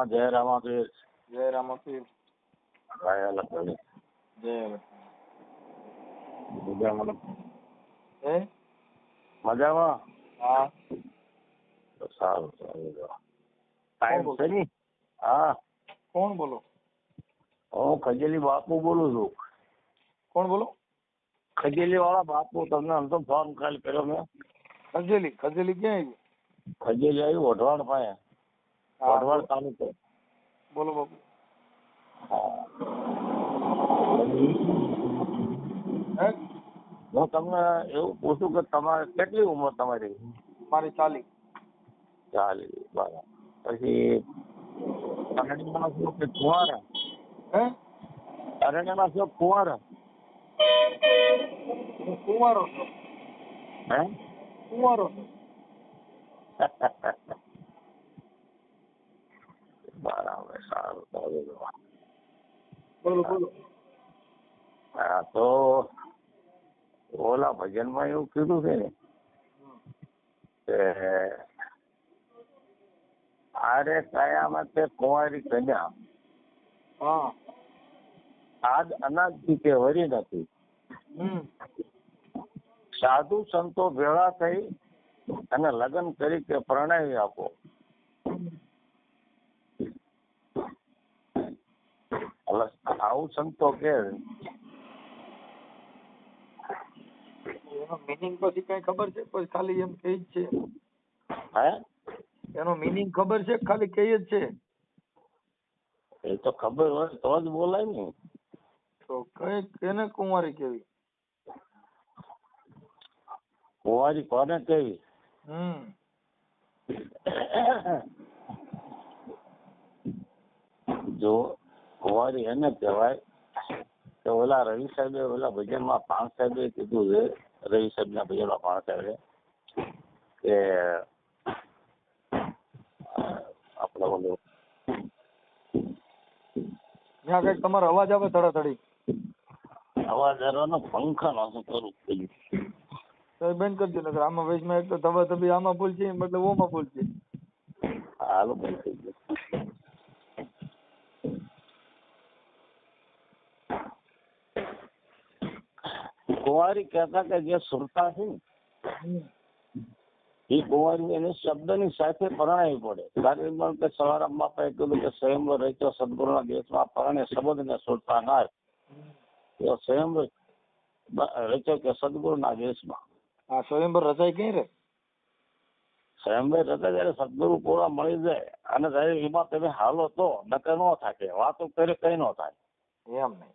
જય રામાપીર. જય રામાપીર. જય લક્ષ્મી. જય મજામાં? હે મજામાં? હા. તો સારું સારું. ટાઈમ છે ને? હા. કોણ બોલો? હું ખજેલી બાપુ બોલું છું. કોણ બોલો? ખજેલી વાળા બાપુ. તમને આમ તો ફોન કાલ કર્યો મેં. ખજેલી ખજેલી ક્યાં આવી? ખજેલી આવ્યું વઢવાણ પાસે. વઢવાણ તાલુકો. બોલો બાપુ. હે હું તમને એવું પૂછું કે તમારે કેટલી ઉંમર તમારી? મારી 40. 40. બરાબર. પછી અરણ્યમાં છો કે કુંવારા? હે અરણ્યમાં છો કુંવારા? હું કુંવારો છું. હે કુંવારો છું. બરાબર. સારું સારું. બોલો બોલો. હા તો ઓલા ભજનમાં એવું કીધું છે ને કે આરે કયામાં તે કુંવારી કન્યા હા. આજ અનાજથી તે વરી નથી. સાધુ સંતો ભેળા થઈ અને લગ્ન કરી કે પ્રણાવી આપો. આવું સંતો કે એનો મીનિંગ પછી કઈ ખબર છે? પછી ખાલી એમ કહે જ છે? હે એનો મીનિંગ ખબર છે? ખાલી કહે જ છે? એ તો ખબર હોય તો જ બોલાય ને. તો કઈ કેને કુંવારી કેવી? કુંવારી કોને કેવી? જો કુંવારી એને કહેવાય કે ઓલા રવિ સાહેબે ઓલા ભજનમાં પાણ સાહેબે કીધું છે. રવિ સાહેબ ના ભજનમાં પાણ સાહેબે કે આપડે ઓલું ત્યાં કઈક તમારો અવાજ આવે થડાથડી. અવાજ આવવાનો પંખા નો શું કરું? તો એ બંધ કરી દો. આમાં વચમાં એક તો ધબા આમાં ભૂલ છે, મતલબ ઓમાં ભૂલ છે. હાલો બંધ થઈ ગયું. કુંવારી કહેતા કે જે સુરતા છે ને એ કુંવારી એને શબ્દની સાથે પરણાવી પડે. કારણ કે સવારામ બાપાએ કીધું કે સ્વયંવર રચ્યો સદગુરુના દેશમાં પરણે શબ્દને સુરતા નાય. એવો સ્વયંવર રચ્યો કે સદગુરુના દેશમાં. આ સ્વયંવર રચાય કઈ રે? સ્વયંવર રચાય ત્યારે સદગુરુ પૂરા મળી જાય અને ત્યારે એમાં તમે હાલો તો નકર ન થાય. વાતો કરે કઈ ન થાય. એમ નહીં.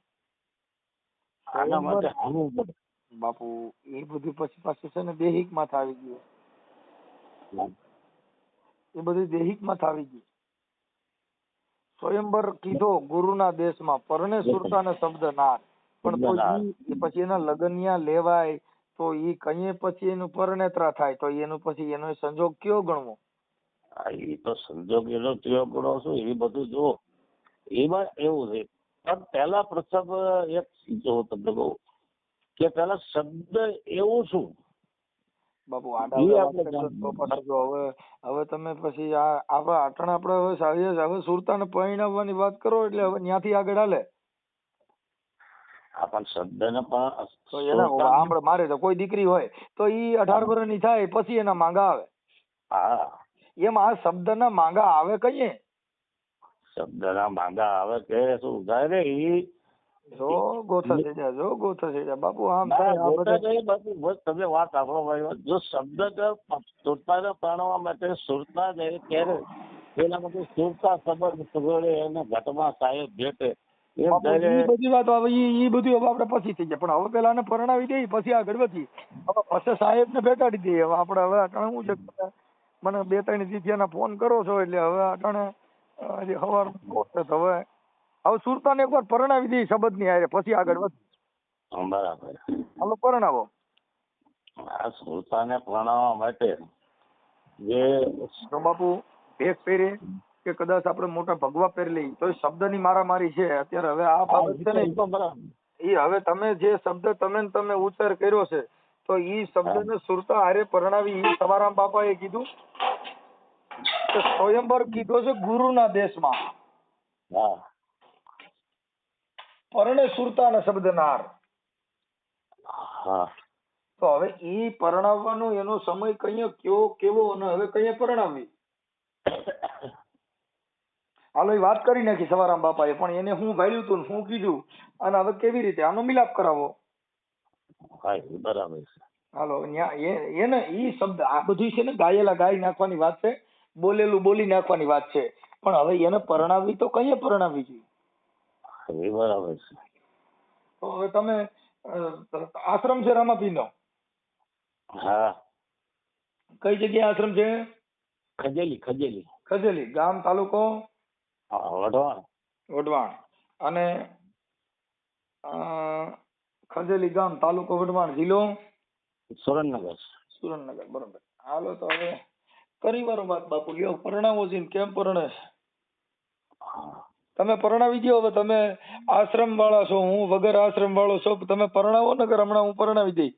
આના માટે હાલવું પડે બાપુ એ બધું પછી પાછું છે ને દેહિક માં આવી ગયું. એ બધું દેહિક માં આવી ગયું. સ્વયંવર કીધો ગુરુના દેશમાં પરણે સુરતા ને શબ્દ ના. પણ તો પછી એના લગનિયા લેવાય તો ઈ કઈ પછી એનું પરણેતરા થાય તો એનું પછી એનો સંજોગ કયો ગણવો? એ તો સંજોગ એનો કયો ગણો છું એ બધું જો એમાં એવું છે. પણ પેલા પ્રથમ એક જો તમને કહું કે પેલા શબ્દ એવું શું બાપુ હવે તમે પછી આવા આટણ આપડે હવે સુરતા ને પરણાવવાની વાત કરો એટલે હવે ત્યાંથી આગળ હાલે. પણ શબ્દ ને પણ મારે તો કોઈ દીકરી હોય તો ઈ 18 વર્ષની થાય પછી એના માંગા આવે. હા એમ આ શબ્દ ના માંગા આવે કઈ? શબ્દ ના માંગા આવે કે શું થાય રે ઈ જો ગોથા થઈ જાય, જો ગોથા થઈ જાય બાપુ. આમ તમે વાત સાંભળો ભાઈ. જો શબ્દ સુરતા ને પરણવા માટે સુરતા જાય ત્યારે પેલા માટે સુરતા સંબંધ સગવડે એને ઘટમાં સાહેબ ભેટે. બધી વાત ઈ બધું હવે આપડે પછી થઈ જાય. પણ હવે પેલા ને પરણાવી દઈએ પછી આગળ વધી. હવે પછી સાહેબ ને બેટાડી દઈએ. હવે આપડે હવે અટાણે શું છે મને 2-3 દીથિયાના ફોન કરો છો એટલે હવે અટાણે હજી સવાર હવે સુરતા ને એકવાર પરણાવી દઈએ શબ્દ ની હારે પછી આગળ વધી. બરાબર. હાલો પરણાવો. આ સુરતા ને પરણાવવા માટે જે બાપુ ભેગ પહેરે કે કદાચ આપડે મોટા ભગવા પહેરી લઈએ તો શબ્દ ની મારામારી છે અત્યારે. હવે આ બાબત છે ને એ હવે તમે જે શબ્દ તમે ઉચ્ચાર કર્યો છે તો ઈ શબ્દ ને સુરતા હારે પરણાવી ઈ સવારામ બાપા એ કીધું. કે સ્વયંવર કીધો છે ગુરુના દેશમાં, હા પરણે સુરતાને શબ્દ નાર. હા તો હવે ઈ પરણાવવાનો એનો સમય કયો કયો કેવો અને હવે કઈ પરણાવી? હાલો એ વાત કરી નાખી સવારામ બાપાએ, પણ એને હું ભાડ્યું તું હું કીધું અને હવે કેવી રીતે આનો મિલાપ કરાવો? હા એ બરાબર છે. હાલો એને ઈ શબ્દ આ બધું છે ને ગાયેલા ગાઈ નાખવાની વાત છે, બોલેલું બોલી નાખવાની વાત છે, પણ હવે એને પરણાવવી તો કઈ પરણાવવી જોઈએ? એ બરાબર છે. તો હવે તમે આશ્રમ છે રામાપીરનો? હા કઈ જગ્યાએ આશ્રમ છે? ખજેલી ખજેલી. ખજેલી. ગામ તાલુકો? હા વઢવાણ. વઢવાણ. અને ખજેલી ગામ તાલુકો વઢવાણ જિલ્લો સુરેન્દ્રનગર. સુરેન્દ્રનગર. બરોબર. હાલો તો હવે કરી વારો વાત બાપુ, લ્યો પરણાવો છે કેમ પરણે? તમે પરણાવી દો. હવે તમે આશ્રમ વાળા છો, હું વગર આશ્રમ વાળો છો, તમે પરણાવો ને કે હમણાં હું પરણાવી દઈ?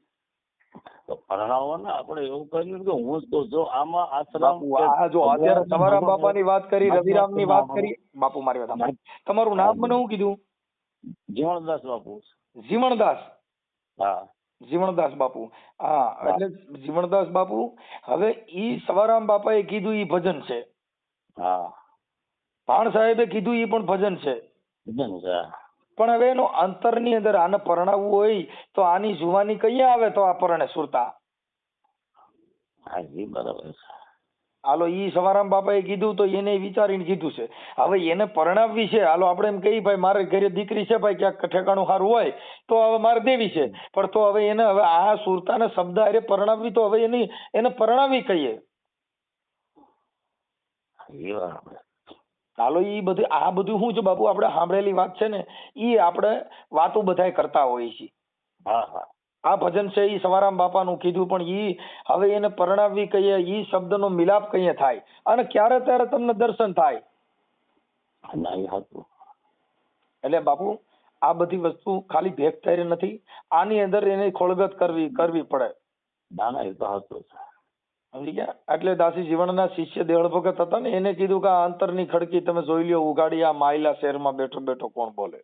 તો પરણાવો ને, આપણે એવું કર્યું કે હું તો જો આમાં આશ્રમ બાપુ આ જો અત્યારે સવારામ બાપાની વાત કરી, રવિરામ ની વાત કરી. બાપુ મારી વાત સાંભળો. તમારું નામ મને શું કીધું? જીવણદાસ બાપુ. જીવણદાસ. હા જીવણદાસ બાપુ. હા એટલે જીવણદાસ બાપુ, હવે ઈ સવારામ બાપાએ કીધું ઈ ભજન છે. હા ભાણ સાહેબે કીધું ઈ પણ ભજન છે. ભજન છે. પણ હવે એનો અંતરની અંદર આને પરણાવવું હોય તો આની જુવાની કઈ આવે તો આ પરણે સુરતા? હા એ બરાબર છે. હાલો ઈ સવારામ બાપાએ કીધું તો એને વિચારીને કીધું છે. હવે એને પરણાવવી છે, હાલો આપણે એમ કહીએ ભાઈ મારે ઘરે દીકરી છે ભાઈ, ક્યાંક ઠેકાણું સારું હોય તો હવે મારે દેવી છે, પણ તો હવે એને હવે આ સુરતાના શબ્દ અરે પરણાવવી, તો હવે એને પરણાવી કહીએ. એ બરાબર. હાલો ઈ બધું આ બધું શું છે બાપુ, આપણે સાંભળેલી વાત છે ને ઈ આપણે વાતો બધાય કરતા હોઈએ છીએ. હા હા આ ભજન છે ઈ સવારામ બાપાનું કીધું, પણ ઈ હવે એને પરણાવવી કહીએ, ઈ શબ્દનો મિલાપ કહીએ થાય અને ક્યારે ત્યારે તમને દર્શન થાય. ના એ હતું. એટલે બાપુ આ બધી વસ્તુ ખાલી ભેગ થઈ નથી, આની અંદર એની ખોળગત કરવી પડે. ના ના એ તો હતું. સમજી ગયા? એટલે દાસી જીવણના શિષ્ય દેહળ ભગત હતા ને, એને કીધું કે આ અંતરની ખડકી તમે જોઈ લ્યો ઉગાડી, આ માયલા શહેરમાં બેઠો બેઠો કોણ બોલે?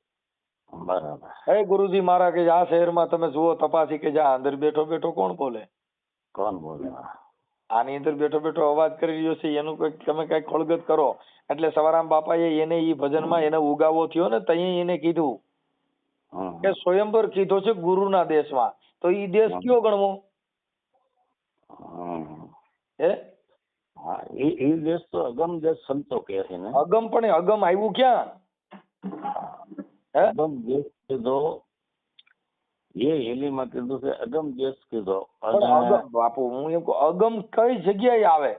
બરાબર. હે ગુરુજી મારા કે આ શહેરમાં તમે જુઓ તપાસી કે જા અંદર બેઠો બેઠો કોણ બોલે? કોણ બોલે? આની અંદર બેઠો બેઠો અવાજ કરી રહ્યો છે, એનું કઈક તમે કઈક ખોળગત કરો. એટલે સવારામ બાપાએ એને ઈ ભજનમાં એને ઉગાવો થયો ને, તઈ એને કીધું કે સ્વયંવર કીધો છે ગુરુના દેશમાં, તો ઈ દેશ કયો ગણવો? હે હા એ દેશ તો અગમ દેશ સંતો કહે છે ને. અગમ, પણ અગમ આવ્યું ક્યાં? હે અગમ દેશ કીધો એ હેલીમાં કીધું છે, અગમ દેશ કીધો. પણ અગમ બાપુ હું એમ કહું, અગમ કઈ જગ્યાએ આવે?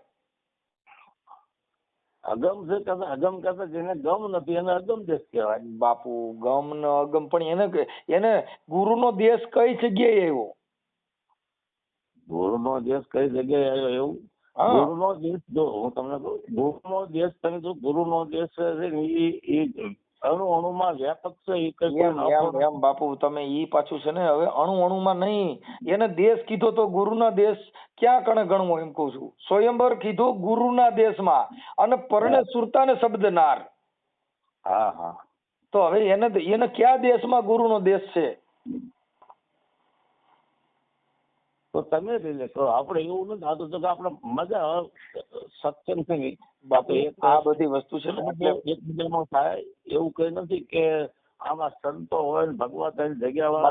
અગમ છે કદાચ, અગમ કરતા જેને ગમ નથી એને અગમ દેશ કહેવાય. બાપુ ગમ ને અગમ, પણ એને ગુરુનો દેશ કઈ જગ્યાએ આવ્યો? ગુરુનો દેશ કઈ જગ્યાએ આવ્યો એવું? ગુરુનો દેશ જો હું તમને કહું, ગુરુનો દેશ તમે જો ગુરુનો દેશ છે ને એ અણુ અણુમાં વ્યાપક છે. એ કઈ એમ બાપુ તમે ઈ પાછું છે ને હવે અણુ અણુમાં નહીં, એને દેશ કીધો તો ગુરુના દેશ ક્યાં કણે ગણવો એમ કઉ છું. સ્વયંવર કીધો ગુરુના દેશમાં અને પરણે સુરતાને શબ્દ નાર. હા હા તો હવે એને કયા દેશમાં ગુરુનો દેશ છે? તો તમે લઈ તો આપણે એવું નથી થતું તો કે આપણે મજા સત્સંગ છે આ બધી વસ્તુ છે ને એકબીજામાં થાય એવું કઈ નથી કે આમાં સંતો હોય ને ભગવાન જગ્યા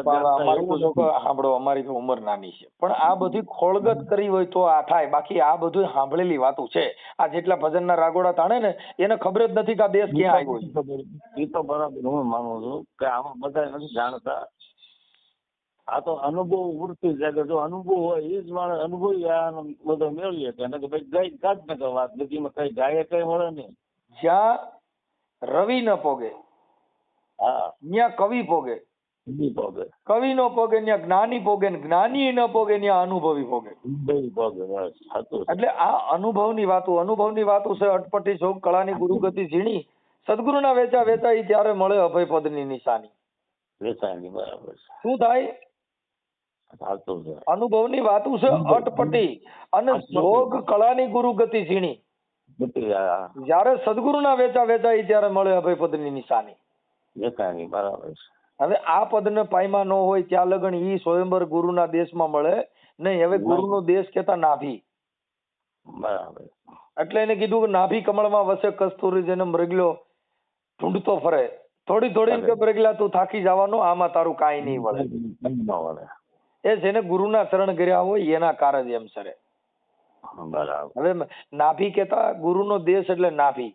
સાંભળો, અમારી તો ઉંમર નાની છે, પણ આ બધી ખોળગત કરી હોય તો આ થાય, બાકી આ બધું સાંભળેલી વાતો છે. આ જેટલા ભજનના રાગોડા તાણે ને એને ખબર જ નથી કે આ દેશ ક્યાં આવ્યો છે. એ તો બરાબર હું માનું છું કે આમાં બધા નથી જાણતા. આ તો અનુભવ વૃત્તિ છે કે જો અનુભવ હોય એ જ માણસ અનુભવી આ બધો મેળવીએ કે ભાઈ ગઈ કાઢ ને વાત નદીમાં કઈ ગાય કઈ મળે નહીં. જ્યાં રવિ ન પોગે હા ત્યાં કવિ પોગે, કવિ નો પોગે ત્યાં જ્ઞાની પોગે, જ્ઞાની ન પોગે ત્યાં અનુભવી પોગે. એટલે આ અનુભવની વાતો છે. અટપટી શોક કળાની ગુરુગતિ ઝીણી, સદગુરુના વેચા વેચાઈ ત્યારે મળે અભય પદની નિશાની. બરાબર. શું થાય? અનુભવની વાતો છે અટપટી અને જોગ કળાની ગુરુગતિ ઝીણી. તૂટી જાય. જ્યારે સદગુરુના વેચા વેચાય ત્યારે મળે અભય પદની નિશાની. દેખાય બરાબર છે. હવે આ પદને પાયમાં ન હોય ત્યાં લગન ઈ સ્વયંવર ગુરુના દેશમાં મળે નહીં. હવે ગુરુનો દેશ કેતા નાભી. બરાબર. એટલે એને કીધું કે નાભી કમળમાં વસે કસ્તુરી જેને મૃગલો ઢૂંઢતો ફરે. થોડી થોડી કે મૃગલા તું થાકી જવાનો, આમાં તારું કાંઈ નહીં વળે. એ જેને ગુરુના ચરણ કર્યા હોય એના કારજ એમ સરે. બરાબર. હવે નાભી કેતા ગુરુનો દેશ એટલે નાભી.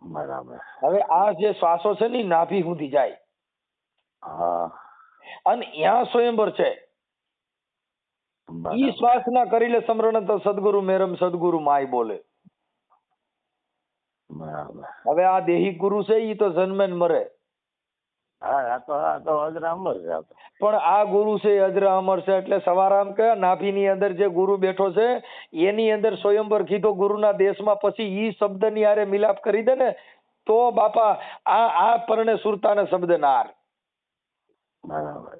બરાબર. હવે આ જે શ્વાસો છે ને નાભી સુધી જાય. હા. અને ત્યાં સ્વયંવર છે. ઈ શ્વાસ ના કરી લે સમરણ તો સદગુરુ મેરમ સદગુરુ માય બોલે. બરાબર. હવે આ દેહી ગુરુ છે ઈ તો જન્મે ને મરે. હા, આ તો અજરા અમર છે. પણ આ ગુરુ છે અજરા અમર છે. એટલે સવારામ કે નાભી ની અંદર જે ગુરુ બેઠો છે એની અંદર સ્વયંવર કીધો ગુરુના દેશમાં. પછી ઈ શબ્દ ની હારે મિલાપ કરી દે ને તો બાપા આ પરણે સુરતાને શબ્દ નાર. બરાબર.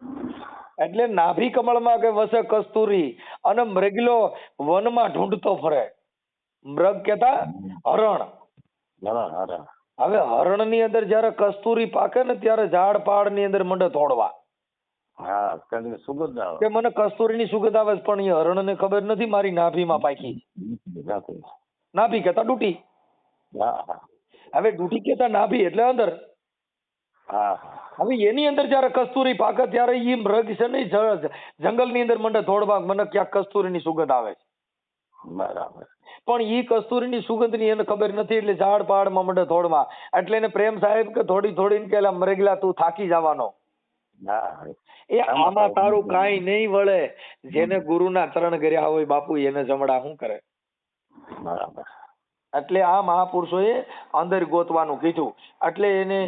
એટલે નાભી કમળમાં કે વસે કસ્તુરી અને મૃગલો વનમાં ઢૂંઢતો ફરે. મૃગ કેતા હરણ. હવે હરણ ની અંદર જયારે કસ્તુરી પાકે ને ત્યારે ઝાડ પાડ ની અંદર મંડે તોડવા. હા, સુગંધ આવે કે મને કસ્તુરી ની સુગંધ આવે પણ એ હરણ ને ખબર નથી મારી નાભીમાં પાકી. નાભી કેતા ડૂટી. હવે ડૂટી કેતા નાભી એટલે અંદર. હવે એની અંદર જયારે કસ્તુરી પાકે ત્યારે ઈ મૃગ છે ને જંગલ ની અંદર મંડે તોડવા, મને ક્યાંક કસ્તુરી ની સુગંધ આવે છે. બરાબર. પણ ઈ કસ્તુરી ની સુગંધ ની એને ખબર નથી એટલે ઝાડ પાડ માં મંડે તોડવા. એટલે એને પ્રેમ સાહેબ કે થોડી થોડી કે મરેગલા તું થાકી જવાનો. એ આમાં તારું કાંઈ નહીં વળે. જેને ગુરુના ચરણ કર્યા હોય બાપુ એને જમડા શું કરે. બરાબર. એટલે આ મહાપુરુષોએ અંદર ગોતવાનું કીધું. એટલે એને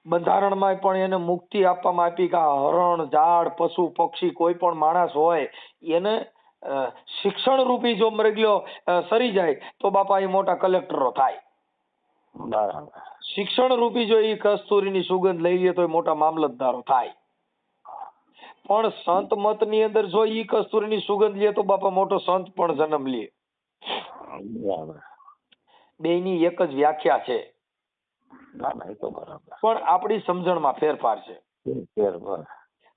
બંધારણમાં પણ એને મુક્તિ આપવામાં આપી કે હરણ ઝાડ પશુ પક્ષી કોઈ પણ માણસ હોય એને શિક્ષણ રૂપી જો મરગ્યો સરી જાય તો બાપા એ મોટા કલેક્ટરો થાય. બરાબર. શિક્ષણ રૂપી જો એ કસ્તુરીની સુગંધ લઈ લે તો એ મોટા મામલતદારો થાય. પણ સંત મત ની અંદર જો ઈ કસ્તુરીની સુગંધ લે તો બાપા મોટો સંત પણ જન્મ લે. બેયની એક જ વ્યાખ્યા છે. પણ આપણી સમજણમાં ફેરફાર છે.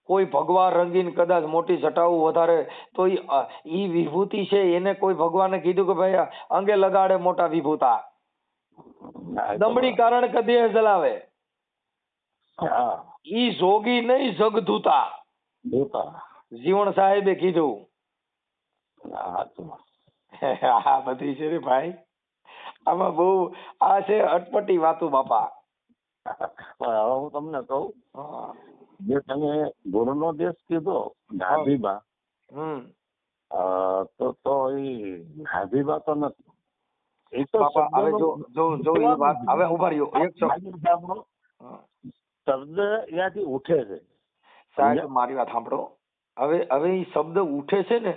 કોઈ ભગવાન રંગીન કદાચ મોટી જટાવું વધારે તો ઈ વિભૂતિ છે એને કોઈ ભગવાને કીધું કે ભાઈ અંગે લગાડે મોટા વિભૂતા. દમડી કારણ કે દેહ જલાવે. ઈ જોગી નહીં જગધૂતા. જીવણ સાહેબે કીધું. આ બધી છે રે ભાઈ. આમાં બહુ આ છે અટપટી વાતું બાપા. હવે હું તમને કહું, જે તમે ગુરુનો દેશ કીધો નાભીબા, તો એ નાભીબા તો નથી. એ તો હવે જો એ વાત હવે ઉભા રહ્યો એક શબ્દ ત્યાંથી ઉઠે છે. સાહેબ મારી વાત સાંભળો. હવે એ શબ્દ ઉઠે છે ને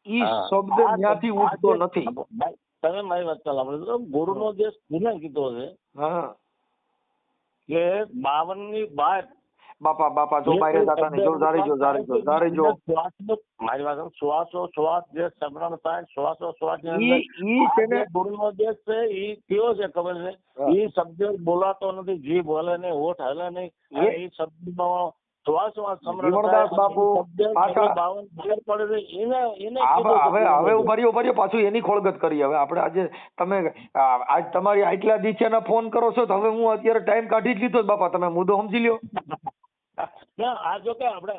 ઈ શબ્દ ત્યાંથી ઉઠતો નથી. તમે મારી વાત ચાલો. ગુરુનો દેશ કોને કીધો છે કે 52 ની બાર બાપા જો બહાર જતા નહીં. જો જારી જો મારી વાત શ્વાસ જે સમરણ થાય શ્વાસ ની અંદર ગુરુનો દેશ છે. ઈ કયો છે ખબર છે? ઈ શબ્દ બોલાતો નથી, જીભ બોલે નહીં, હોઠ હલે નહીં. એ શબ્દમાં શ્વાસમાં સમરણ બાપુ હવે ઉભર્યો પાછું એની ખોળગત કરી. હવે આપણે આજે તમે આજ તમારી આટલા દીઠિયાના ફોન કરો છો તો હવે હું અત્યારે ટાઈમ કાઢી જ લીધો બાપા. તમે મુદ્દો સમજી લ્યો. આ જો કે આપણે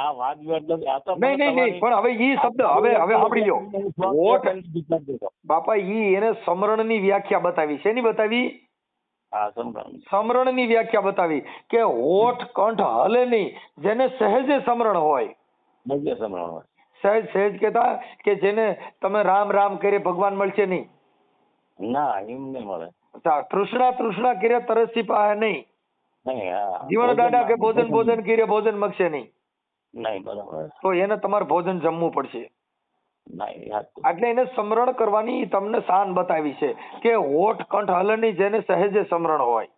આ વાત નહીં પણ હવે ઈ શબ્દ હવે સાંભળી લ્યો. હોઠ બાપા ઈ એને સમરણ ની વ્યાખ્યા બતાવી. શેની બતાવી? સમરણ ની વ્યાખ્યા બતાવી કે હોઠ કંઠ હલે નહીં, જેને સહેજે સમરણ હોય. સહેજ કેતા કે જેને તમે રામ રામ કરે ભગવાન મળશે નહીં. ના એમ નહીં મળે. તૃષ્ણા કરે તરસી પાહે નહીં. જીવન દાદા કે ભોજન કરે ભોજન મળશે નહીં. બરાબર. તો એને તમારે ભોજન જમવું પડશે. એટલે એને સમરણ કરવાની તમને શાન બતાવી છે કે હોઠ કંઠ હલની જેને સહેજે સમરણ હોય.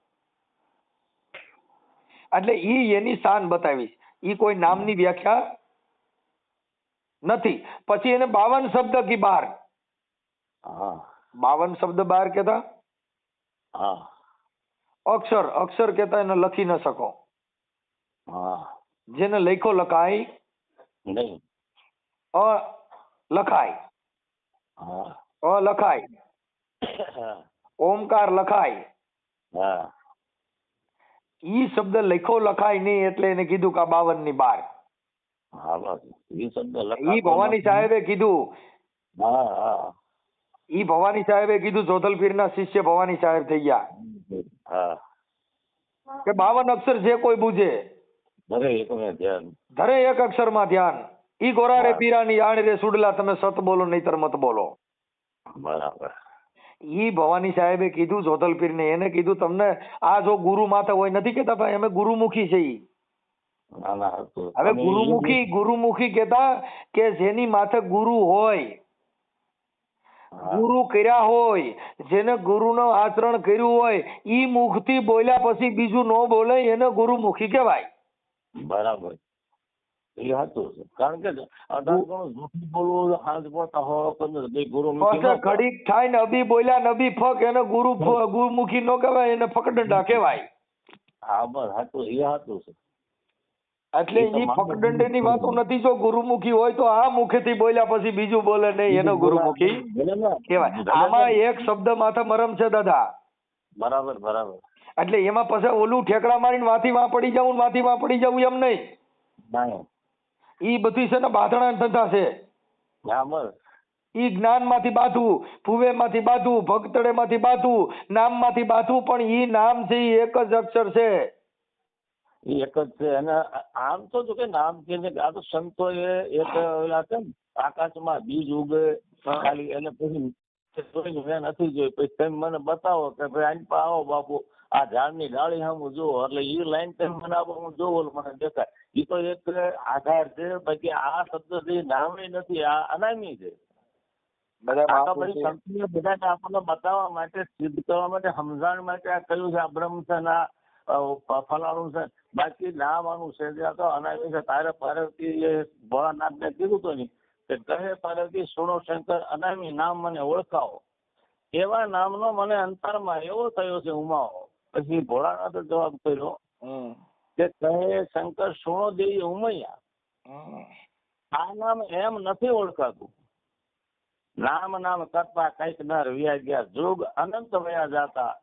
એટલે ઈ એની શાન બતાવી. ઈ કોઈ નામની વ્યાખ્યા નથી. પછી એને 52 શબ્દ કી બાર. હા 52 શબ્દ બહાર કહેતા. હા અક્ષર કહેતા એને લખી ન શકો. હા જેને લખો લખાય, નહીં. અ લખાય, હા અ લખાય, હા ઓમકાર લખાય. હા ઈ શબ્દ લખો લખાય નહીં એટલે એને કીધું કે આ 52 ની બાર. હા બસ એ શબ્દ ઈ લખાતો ભવાની નથી. સાહેબે કીધું, હા હા ઈ ભવાની સાહેબે કીધું, જોધલપીરના શિષ્ય ભવાની સાહેબ થઈ ગયા હા કે 52 અક્ષર જે કોઈ બુજે ભલે એકને ધ્યાન. ધરે એક અક્ષરમાં ધ્યાન. ઈ ગોરા રે પીરાની આણ રે સુડલા, તમે સત બોલો નહીતર મત બોલો. બરાબર. ઈ ભવાની સાહેબે કીધું જોધલપીરને, એને કીધું તમને આ જો ગુરુ માથે હોય, નથી કેતા ભાઈ અમે ગુરુમુખી છે ઈ. ના ના હતું. હવે અને એ ગુરુમુખી કેતા કે જેની માથે ગુરુ હોય, હા, ગુરુ કર્યા હોય, જેને ગુરુનો આચરણ કર્યું હોય, ઈ મુખથી બોલ્યા પછી બીજું ન બોલે એને ગુરુમુખી કહેવાય. બરાબર એ હતું છે. કારણ કે અઢાર ગણું જૂઠું બોલવું હાથ પોતા હો બે ગુરુ પછી ઘડીક થાય ને અબી બોલ્યા નબી ફક, એને ગુરુમુખી નો કહેવાય, એને ફકડંડા કહેવાય. હા બસ હતું એ હતું છે. એટલે એ તો ઈ માનવું ફકડંડી ની વાતો નથી. જો ગુરુમુખી હોય તો આ મુખેથી બોલ્યા પછી બીજું બોલે નહીં, એનો ગુરુમુખી ભલે ને. કહેવાય. આમાં એક શબ્દ માથે મરમ છે દાદા. બરાબર બરાબર. એટલે એમાં પછી ઓલું ઠેકડા મારીને વાથી વાં પડી જવું, વાથી વાં પડી જવું એમ નહીં. ના ઈ બધી છે ને બાંધણા ધંધા છે. હા બસ ઈ જ્ઞાન માંથી બાંધવું, ભુવે માંથી બાંધવું, ભગતડે માંથી બાંધવું, નામ માંથી બાંધવું, પણ ઈ નામ છે ઈ એક જ અક્ષર છે. એ એક જ છે. અને આમ તો જો કે નામ કે આ તો સંતો એ એક ઓલા છે ને આકાશમાં બીજ ઉગે ખાલી, એને પછી મેં નથી જોયું. પછી તમે મને બતાવો કે ભાઈ આની પાસે આવો બાપુ, આ ઝાડની ડાળી સામું જુઓ, એટલે એ લાઈન તમે મને આપો, હું જોઉં મને દેખાય. એ તો એક આધાર છે. બાકી આ શબ્દ જે નામ નથી, આ અનામી છે. આ બધી કંપનીઓ બધાને આપણને બતાવવા માટે, સિદ્ધ કરવા માટે, સમજાવવા માટે આ કહ્યું છે. આ બ્રહ્મ છે ને ફલાણું છે, બાકી નામ આનું છે જે આ તો અનામી છે. તારે પાર્વતી એ ભોળાનાથને કીધું તો નહીં કે કહે પાર્વતી સુણો શંકર અનામી નામ મને ઓળખાવો. એવા નામનો મને અંતરમાં એવો થયો છે ઉમાવો. પછી ભોળાનાથે જવાબ કર્યો કે કહે શંકર સુણો દેવી ઉમૈયા. આ નામ એમ નથી ઓળખાતું. નામ નામ કરતા કઈક નર વ્યા ગયા, જોગ અનંત વયા જાતા.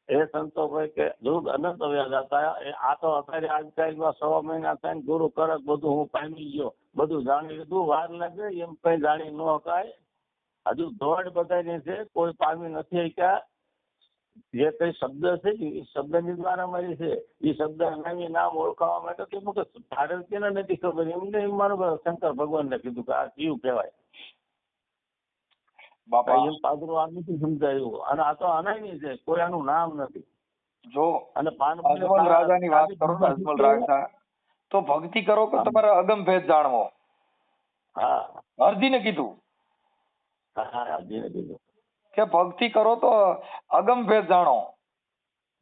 એ સંતો ભાઈ કે જોગ અનંત વયા જાતા. આ તો અત્યારે આજકાલમાં 6 મહિના થઈને ગુરુ કરક બધું હું પામી ગયો, બધું જાણી લીધું, વાર લાગે એમ કઈ જાણી ન શકાય. હજુ દોડ બધાની છે, કોઈ પામી નથી શક્યા. જે કઈ શબ્દ છે એ શબ્દની દ્વારા મારી છે. એ શબ્દ અનામી નામ ઓળખાવા માટે તો ભારતીયને નથી ખબર, એમને એમ મારું શંકર ભગવાનને કીધું કે આ કયું કહેવાય. બાપા એમ પાદરું આ નથી સમજાયું. અને આ તો અનામી છે, કોઈ આનું નામ નથી. જો અને અજમલ રાજાની વાત કરો ને, અજમલ રાજા તો ભક્તિ કરો કે તમારે અગમ ભેદ જાણવો. હા અર્જીને કીધું હા અર્જીને કીધું કે ભક્તિ કરો તો અગમ ભેદ જાણો.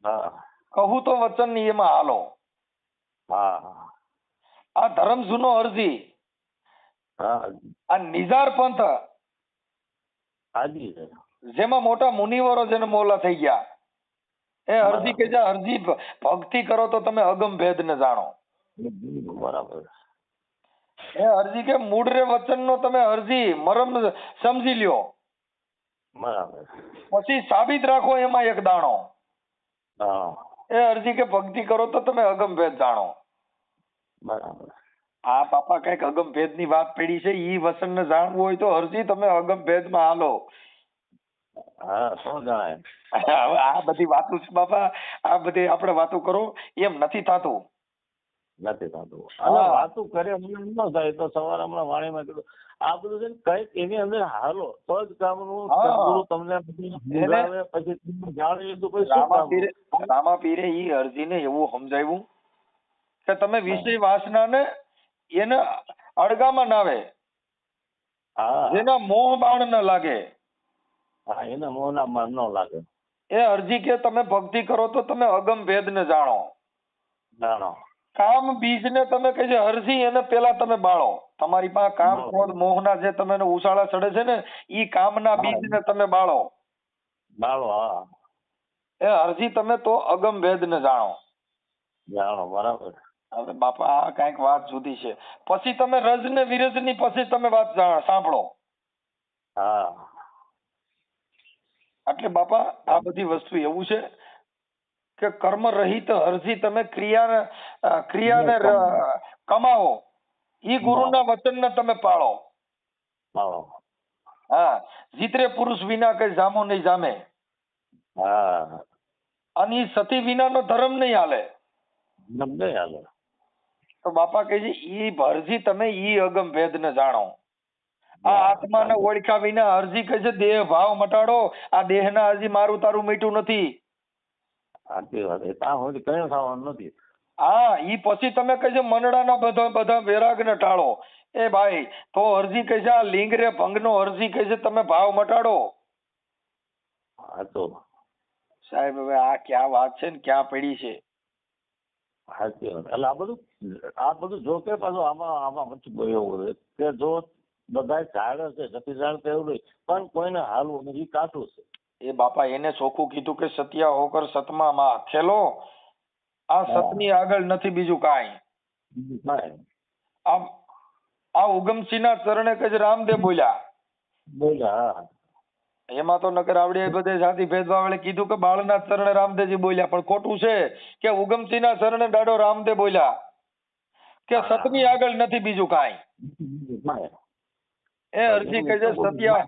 હા કહું તો વચન ની એમાં હાલો. હા આ ધર્મ જૂનો અરજી, હા આ નિઝાર પંથ હાજી છે. જેમાં મોટા મુનિવરો જેને મોલા થઈ ગયા, એ અરજી કે જે અરજી ભક્તિ કરો તો તમે અગમ ભેદ ને જાણો. બરાબર. એ અરજી કે મૂળ રે વચન નો તમે અરજી મરમ સમજી લ્યો, બરાબર. પછી સાબિત રાખો એમાં એક દાણો. હા એ અરજી કે ભક્તિ કરો તો તમે અગમ ભેદ જાણો. બરાબર. આ પાપા કઈક અગમ ભેદ ની વાત પડી છે. ઈ વચન ને જાણવું હોય તો અરજી તમે અગમ ભેદ માં હાલો. હા શું જણાય. હવે આ બધી વાતો છે બાપા, આ બધી આપણે વાતો કરો એમ નથી થતું. નથી થતું. અને વાતું કરે મને એમ ન થાય તો સવારે હમણાં વાણીમાં કીધું આ બધું છે ને કઈક એની અંદર હાલો તો જ કામનું. સદગુરુ તમને સમજાવે પછી તમે જાણી લીધું પછી શું કામનું. રામાપીરે ઈ અરજીને એવું સમજાવ્યું કે તમે વિષય વાસના ને એને અડગામાં ના આવે, જેના મોહ બાણ ન લાગે. હા એના મોહના માર ન લાગે. એ અરજી કે તમે ભક્તિ કરો તો તમે અગમ ભેદ ને જાણો. જાણો. કામ બીજ ને તમે કહે છે અરજી એને પેલા તમે બાળો. તમારી પાસે કામ હા. ક્રોધ મોહના જે તમે ઉછાળા ચડે છે ને ઈ કામના હા. બીજને તમે બાળો. બાળો, હા. એ અરજી તમે તો અગમ વેદ ને જાણો. જાણો, બરાબર. હવે બાપા આ કઈક વાત જુદી છે. પછી તમે રજ ને વિરજ ની પછી તમે વાત સાંભળો. હા. એટલે બાપા આ બધી વસ્તુ એવું છે કે કર્મ રહિત અરજી તમે ક્રિયાને કમાવો. ઈ ગુરુના વચનને તમે પાળો. બાળો. હા, જીતરે પુરુષ વિના કઈ જામો નહીં જામે. હા. અને ઈ સતી વિનાનો ધર્મ નહીં હાલે. નબ્બે હાલે. તો બાપા કહે છે ઈ અરજી તમે ઈ અગમ વેદ ને જાણો. આ આત્માને ઓળખ્યા વિના અરજી કહે છે દેહ ભાવ મટાડો. આ દેહના હજી મારું તારું મીઠું નથી. સાચી વાત. એ ત્યાં સુધી કઈ થવાનું નથી. હા, ઈ પછી તમે કહે છે મનડાના બધા વૈરાગને ટાળો. એ ભાઈ તો અરજી કહે છે આ લિંગ રે ભંગનો અરજી કહે છે તમે ભાવ મટાડો. હા તો સાહેબ હવે આ ક્યાં વાત છે ને ક્યાં પડી છે. સાચી વાત. એટલે આ બધું જો કે પાછું આમાં વચ્ચે એવું છે કે જો બધા ઝાડ છે સતી ઝાડ તો એવું નહીં પણ કોઈને હાલવું નથી કાઠું છે. એ બાપા એને ચોખ્ખું કીધું કે સત્યા હોકર સતમાં માં ખેલો. આ સતની આગળ નથી બીજું કાંઈ. આ ઉગમસિંહના ચરણે કે રામદેવ બોલ્યા. એમાં તો નકર આવડે બધે જાતિ ભેદભાવ વાળે કીધું કે બાળના ચરણે રામદેવજી બોલ્યા પણ ખોટું છે કે ઉગમસિંહના ચરણે દાડો રામદેવ બોલ્યા કે સતની આગળ નથી બીજું કાંઈ. એ અરજી કહે છે સત્યા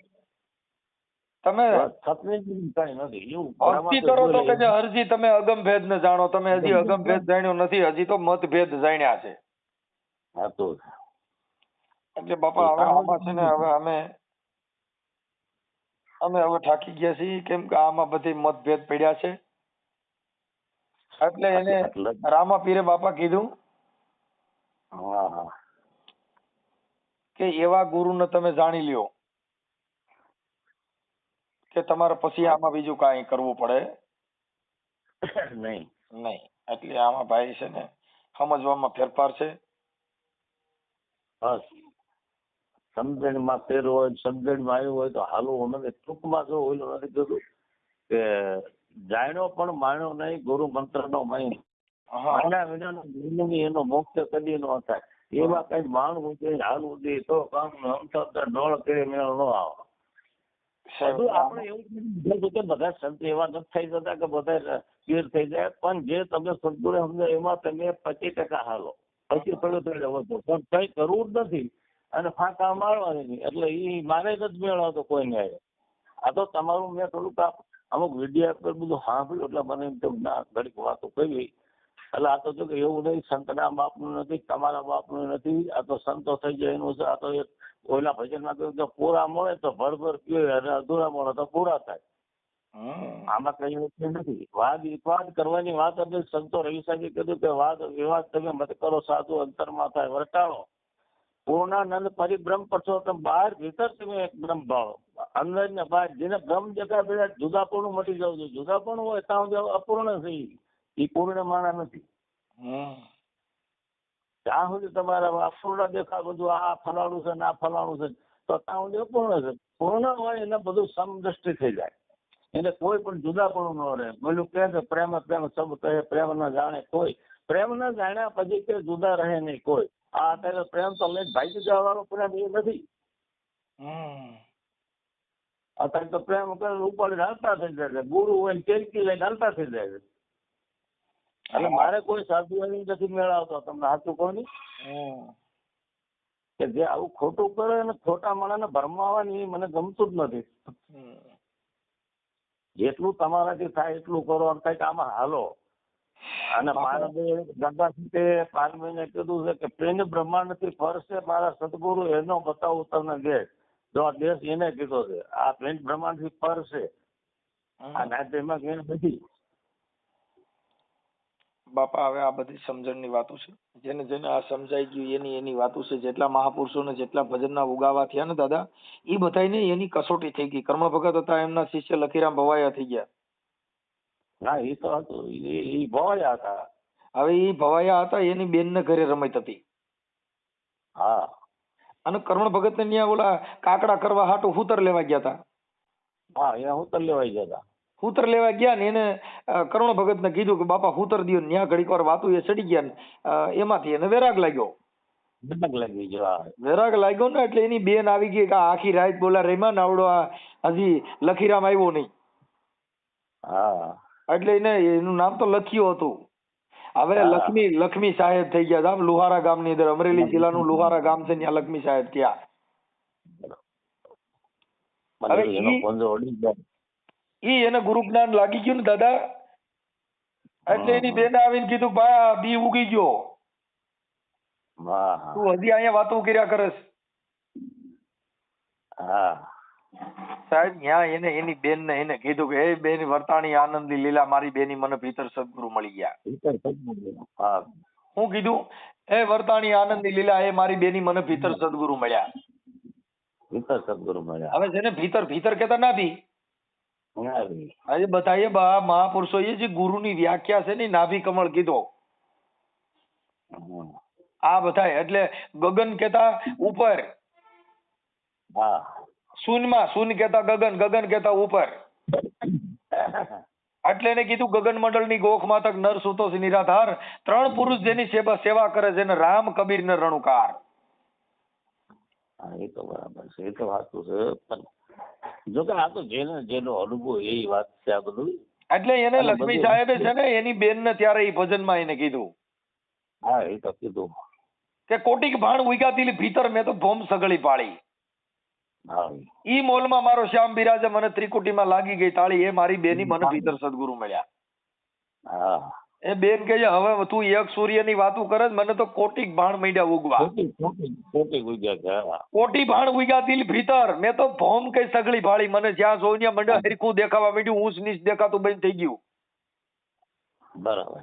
તમે ભક્તિ કરો તો કે અરજી તમે અગમ ભેદ ને જાણો. તમે હજી અગમ ભેદ જાણ્યો નથી, હજી તો મતભેદ જાણ્યા છે. એટલે બાપા હવે આમાં છે ને હવે અમે હવે થાકી ગયા છીએ કેમ કે આમાં બધી મતભેદ પડ્યા છે. એટલે એને રામાપીરે બાપા કીધું કે એવા ગુરુને તમે જાણી લ્યો કે તમારે પછી આમાં બીજું કાંઈ કરવું પડે નહીં. એટલે આમાં ભાઈ છે ને સમજવામાં ફેરફાર છે. સમજણમાં ફેર હોય, સમજણમાં આવ્યું હોય તો હાલવું નથી. ટૂંકમાં જો ઓલું નથી કીધું કે જાણ્યો પણ માણ્યો નહીં ગુરુ મંત્ર નો મહિનો. માન્યા વિનાનો ગુરુ એનો મોક્ષ કદી નો થાય. એવા કઈ માણવું છે હાલવું દે તો કામ ડોળ કરી મેળ નો આવે. આપણે એવું કે બધા સંત એવા નથી થઈ જતા કે બધા પીર થઈ જાય પણ જે તમે સદગુરુ સમજો એમાં તમે 25% હાલો. પછી થોડું વધુ પણ કઈ કરવું જ નથી અને ફાંકા મારવાની નહીં. એટલે એ મારે જ મેળવતો કોઈને. આ તો તમારું મેં થોડુંક અમુક વિડીયો પર બધું સાંભળ્યું એટલે મને એમ ના ઘડીક વાતો કરી. એટલે આ તો જો કે એવું નહીં સંતના બાપનું નથી, તમારા બાપનું નથી. આ તો સંતો થઈ જાય એનું છે. આ તો એક ઓલા ભજનમાં કહ્યું કે પૂરા મળે તો ભરભર પીવે અને અધૂરા મળે તો પૂરા થાય. આમાં કઈ વસ્તુ નથી. વાદ કરવાની વાત હતી. સંતો રવિ સાહેબે કીધું કે વાદ વિવાદ તમે મત કરો સાધુ અંતરમાં થાય વર્તાળો. પૂર્ણાનંદ પરિબ્રહ્મ પરસોત્તમ બહાર ભીતર તમે એક બ્રહ્મ ભાવો અંદર ને બહાર જેને બ્રહ્મ દેખાય પેલા જુદાપણું મટી જવું જોઈએ. જુદાપણું હોય ત્યાં અપૂર્ણ થઈ એ પૂર્ણ માણા નથી. ત્યાં સુધી તમારે અપૂર્ણ દેખાય બધું આ ફલાણું છે ને આ ફલાણું છે તો ત્યાં સુધી અપૂર્ણ છે. પૂર્ણ હોય એને બધું સમદ્રષ્ટિ થઈ જાય. એને કોઈ પણ જુદાપણું ન રહે. પેલું કહે કે પ્રેમ સબ કહે પ્રેમ ન જાણે કોઈ. પ્રેમ ન જાણ્યા પછી કે જુદા રહે નહીં કોઈ. આ અત્યારે પ્રેમ તો લઈને ભાઈ જવા વાળો પ્રેમ એ નથી. અત્યારે તો પ્રેમ ઉપાડીને હાલતા થઈ જાય છે. ગુરુ હોય કેલકી લઈને હાલતા થઈ જાય છે. એટલે મારે કોઈ સાધુ એની નથી મેળવતો. તમને સાચું કહું ને કે જે આવું ખોટું કરે અને ખોટા માણસને ભરમાવાની એ મને ગમતું જ નથી. જેટલું તમારાથી થાય એટલું કરો અને કંઈક આમાં હાલો. અને પાનભાઈને કીધું છે કે પ્રેમ બ્રહ્માંડથી ફરશે મારા સદગુરુ એનો બતાવું તમને દેશ. જો આ દેશ એને કીધો છે આ પ્રેમ બ્રહ્માંડથી ફરશે. આ નાટ્યમાં કઈ નથી. બાપા હવે આ બધી સમજણની વાતો છે. જેને જેને આ સમજાઈ ગયું એની વાતો છે. જેટલા મહાપુરુષોને જેટલા ભજનના ઉગાવા થયા ને દાદા એ બધાને એની કસોટી થઈ ગઈ. કર્મ ભગત હતા એમના શિષ્ય લખીરામ ભવાયા થઈ ગયા. હા એ તો હતું. એ ભવાયા હતા. હવે એ ભવાયા હતા એની બેન ને ઘરે રમત હતી. હા અને કરણ ભગત ને ત્યાં ઓલા કાકડા કરવા હાટુ હૂતર લેવા ગયા હતા. હા અહીંયા હું તો લેવાઈ જતા. હૂતર લેવા ગયા ને એને કરણ ભગત ને કીધું કે બાપા હૂતર દિયો ને ત્યાં ઘડીક વાર વાતું એ ચડી ગયા ને એમાંથી એને વેરાગ લાગ્યો. ડગ લાગી જો. વેરાગ લાગ્યો ને એટલે એની બેન આવી ગઈ કે આખી રાત બોલા રેમા નાવડો હજી લખીરામ આવ્યો નહીં. હા એટલે એને એનું નામ તો લખ્યું હતું. હવે લક્ષ્મી સાહેબ થઈ ગયા આમ લુહારા ગામ ની અંદર, અમરેલી જિલ્લાનું લુહારા ગામ છે ત્યાં લક્ષ્મી સાહેબ ત્યાં. હવે ઈ એને ગુરુ જ્ઞાન લાગી ગયું ને દાદા, એટલે એની બેન આવીને કીધું બા બી ઉગી ગયો, તું હજી અહીંયા વાતો કર્યા કરસ. સાહેબ ત્યાં એને એની બેન ને એને કીધું કે એ બેન વર્તાણી આનંદી લીલા મારી બેની મને ભીતર સદગુરુ મળી ગયા. હું કીધું એ વર્તાણી આનંદી લીલા એ મારી બેની મને ભીતર સદગુરુ મળ્યા. હવે છે ને ભીતર કેતા ના ભી આજે બધાએ મહાપુરુષો એ જે ગુરુ ની વ્યાખ્યા છે ને નાભી કમળ કીધો આ બધા. એટલે ગગન કેતા ઉપર, શૂન્યમાં શૂન્ય કેતા ગગન, ગગન કેતા ઉપર. એટલે એને કીધું ગગન મંડળ ની ગોખ માતક નર સુતો નિરાધાર, ત્રણ પુરુષ જેની સેવા કરે છે એને રામ કબીર ને રણુકાર. એ તો બરાબર છે, એ તો સાચું છે. પણ જો કે આ તો જેનો અનુભવ એ વાત છે આ બધું. એટલે એને લક્ષ્મી સાહેબે છે ને એની બેન ને ત્યારે એ ભજનમાં એને કીધું. હા એ તો કીધું કે કોટીક ભાણ ઉગાતી ભીતર મેં તો ભોમ સગળી પાળી. ઈ મોલમાં મારો શ્યામ બિરાજે મને ત્રિકુટીમાં લાગી ગઈ તાળી, એ મારી બેની મને ભીતર સદગુરુ મળ્યા. એ બેન કે હવે તું એક સૂર્યની વાતું કરે મને તો કોટીક ભાણ માંડ્યા ઉગવા. કોટી ભાણ ઉગાતી ભીતર મેં તો ભોમ કઈ સગળી ભાળી, મને જ્યાં જોઈને મંડળ હરખું દેખાવા માંડ્યું, ઊંચ નીચ દેખાતું બંધ થઈ ગયું. બરાબર.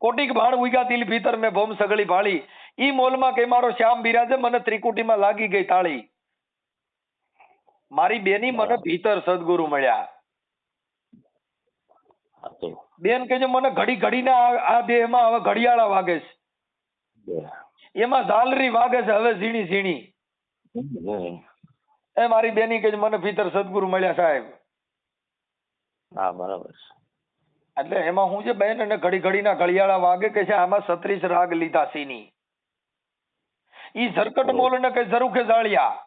કોટીક ભાણ ઉગાતી ભીતર મેં ભોમ સગળી ભાળી, ઈ મોલમાં કે મારો શ્યામ બિરાજે મને ત્રિકુટીમાં લાગી ગઈ તાળી, મારી બેની મને ભીતર સદગુરુ મળ્યા. બેન કે મને ઘડી ઘડીને આ દેહમાં હવે ઘડિયાળા વાગે છે, એમાં ઝાલરી વાગે છે હવે ઝીણી ઝીણી. એ મારી બેની કે મને ભીતર સદગુરુ મળ્યા સાહેબ. હા બરાબર. એટલે એમાં હું છે બેન અને ઘડી ઘડીના ઘડિયાળા વાગે કે છે આમાં 36 રાગ લીધા સીની, ઈ ઝરકટ મોલ ને કઈ ઝરૂખે જાળિયા,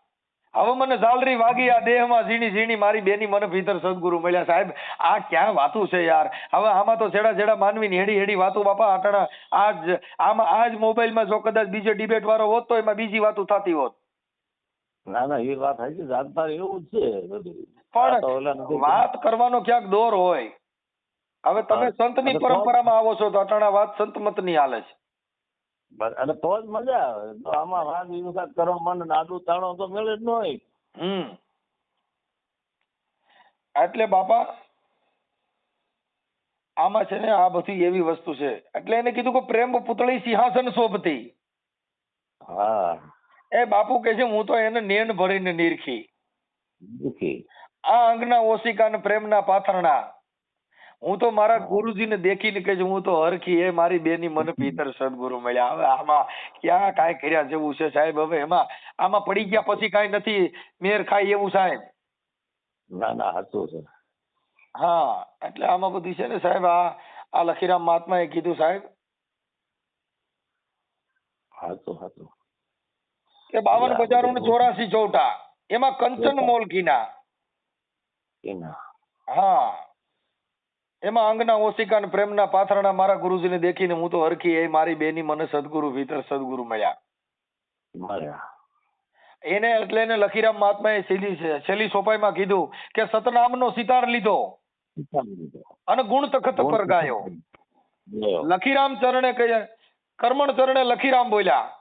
હવે મને ઝાલરી વાગી આ દેહમાં ઝીણી ઝીણી, મારી બેની મને ભીતર સદગુરુ મળ્યા. સાહેબ આ ક્યાં વાતું છે યાર. હવે આમાં તો છેડા છેડા માનવીની હેડી હેડી વાતું બાપા આટણા આજ મોબાઈલમાં જો કદાચ બીજો ડિબેટ વાળો હોત તો એમાં બીજી વાતું થતી હોત. ના ના એ વાત છે, જાણતા એવું જ છે, પણ વાત કરવાનો ક્યાંક દોર હોય. હવે તમે સંતની પરંપરામાં આવો છો તો અટાણા વાત સંતમત ની હાલે છે, અને તો જ મજા આવે. તો આમાં વાત વિવાદ કરવા મને આડું તાણો તો મેળે જ ન હોય. એટલે બાપા આમાં છે ને આ બધી એવી વસ્તુ છે. એટલે એને કીધું કે પ્રેમ પુતળી સિંહાસન શોભતી. હા એ બાપુ કે છે હું તો એને નેણ ભરીને નીરખી, આ અંગના ઓશિકા ને પ્રેમના પાથરણા, હું તો મારા ગુરુજીને દેખીને કે હું તો હરખી, એ મારી બેની મને ભીતર સદગુરુ મળ્યા. હવે આમાં ક્યાં કાંઈ કર્યા જેવું છે સાહેબ. હવે આમાં પડી ગયા પછી કાંઈ નથી મેર ખાય એવું સાહેબ. ના ના સાચું છે. હા એટલે આમાં બધી છે ને સાહેબ આ લખીરામ મહાત્માએ કીધું સાહેબ સાચું કે 52 બજારો ને 84 ચોટા એમાં કંચન મોલકીના. હા એમાં અંગના ઓશિકા ને પ્રેમના પાથરણા, મારા ગુરુજીને દેખીને હું તો હરખી, એ મારી બેની મને સદગુરુ ભીતર સદગુરુ મળ્યા. એને એટલે એને લખીરામ મહાત્માએ છેલ્લી સોપાઈમાં કીધું કે સતનામનો સિતાર લીધો અને ગુણ તખત પર ગાયો. લખીરામ ચરણે કહે કર્મણ ચરણે લખીરામ બોલ્યા,